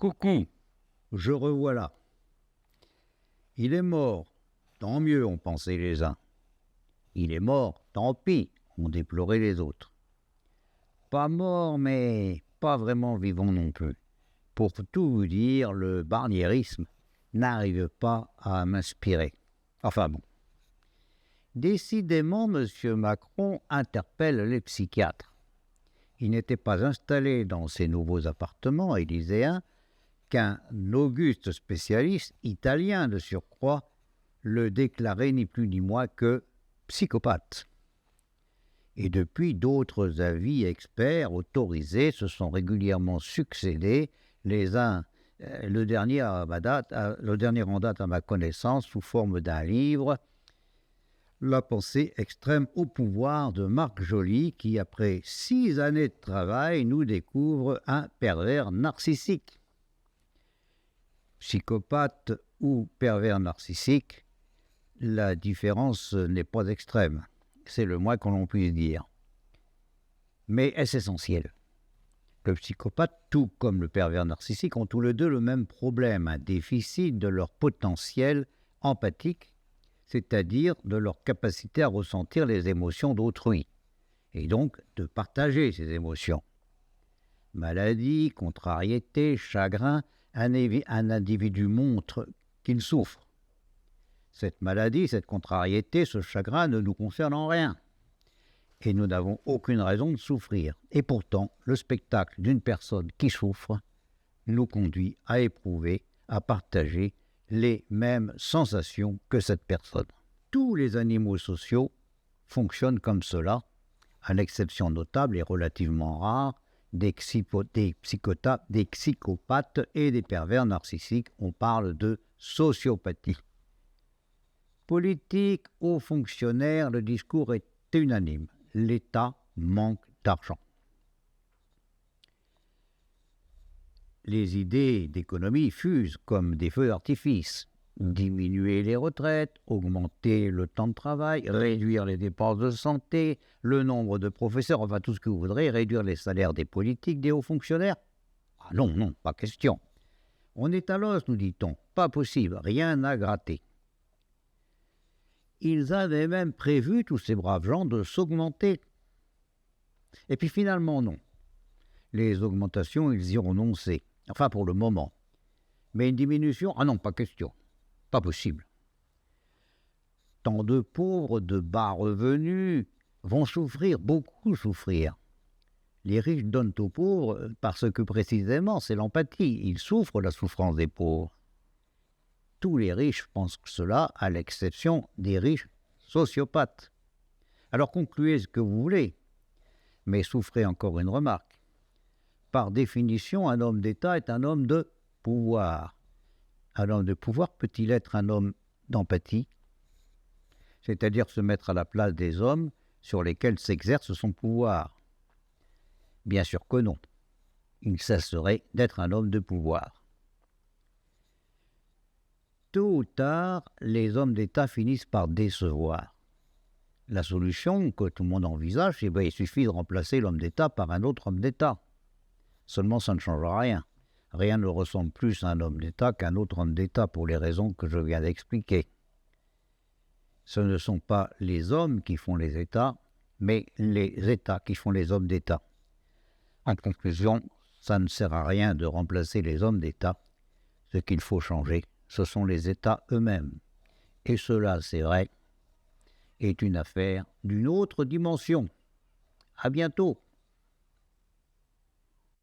Coucou, je revoilà. Il est mort, tant mieux, ont pensé les uns. Il est mort, tant pis, ont déploré les autres. Pas mort, mais pas vraiment vivant non plus. Pour tout vous dire, le barniérisme n'arrive pas à m'inspirer. Enfin bon. Décidément, M. Macron interpelle les psychiatres. Il n'était pas installé dans ses nouveaux appartements élyséens qu'un auguste spécialiste italien de surcroît le déclarait ni plus ni moins que psychopathe. Et depuis, d'autres avis experts autorisés se sont régulièrement succédés, les uns, le dernier en date à ma connaissance, sous forme d'un livre, La pensée extrême au pouvoir de Marc Joly, qui, après 6 années de travail, nous découvre un pervers narcissique. Psychopathe ou pervers narcissique, la différence n'est pas extrême. C'est le moins qu'on puisse dire. Mais est-ce essentiel? Le psychopathe, tout comme le pervers narcissique, ont tous les deux le même problème, un déficit de leur potentiel empathique, c'est-à-dire de leur capacité à ressentir les émotions d'autrui, et donc de partager ces émotions. Maladie, contrariété, chagrin, un individu montre qu'il souffre. Cette maladie, cette contrariété, ce chagrin ne nous concerne en rien. Et nous n'avons aucune raison de souffrir. Et pourtant, le spectacle d'une personne qui souffre nous conduit à éprouver, à partager les mêmes sensations que cette personne. Tous les animaux sociaux fonctionnent comme cela, à l'exception notable et relativement rare des psychopathes et des pervers narcissiques. On parle de sociopathie. Politique, aux fonctionnaires, le discours est unanime. L'État manque d'argent. Les idées d'économie fusent comme des feux d'artifice. Diminuer les retraites, augmenter le temps de travail, réduire les dépenses de santé, le nombre de professeurs, enfin tout ce que vous voudrez, réduire les salaires des politiques, des hauts fonctionnaires. Ah non, pas question. On est à l'os, nous dit-on. Pas possible, rien à gratter. Ils avaient même prévu, tous ces braves gens, de s'augmenter. Et puis finalement, non. Les augmentations, ils y ont renoncé. Enfin, pour le moment. Mais une diminution, ah non, pas question. Pas possible. Tant de pauvres de bas revenus vont souffrir, beaucoup souffrir. Les riches donnent aux pauvres parce que précisément c'est l'empathie. Ils souffrent la souffrance des pauvres. Tous les riches pensent cela, à l'exception des riches sociopathes. Alors concluez ce que vous voulez, mais souffrez encore une remarque. Par définition, un homme d'État est un homme de pouvoir. Un homme de pouvoir peut-il être un homme d'empathie, c'est-à-dire se mettre à la place des hommes sur lesquels s'exerce son pouvoir? Bien sûr que non. Il cesserait d'être un homme de pouvoir. Tôt ou tard, les hommes d'État finissent par décevoir. La solution que tout le monde envisage, il suffit de remplacer l'homme d'État par un autre homme d'État. Seulement, ça ne changera rien. Rien ne ressemble plus à un homme d'État qu'un autre homme d'État pour les raisons que je viens d'expliquer. Ce ne sont pas les hommes qui font les États, mais les États qui font les hommes d'État. En conclusion, ça ne sert à rien de remplacer les hommes d'État. Ce qu'il faut changer, ce sont les États eux-mêmes. Et cela, c'est vrai, est une affaire d'une autre dimension. À bientôt.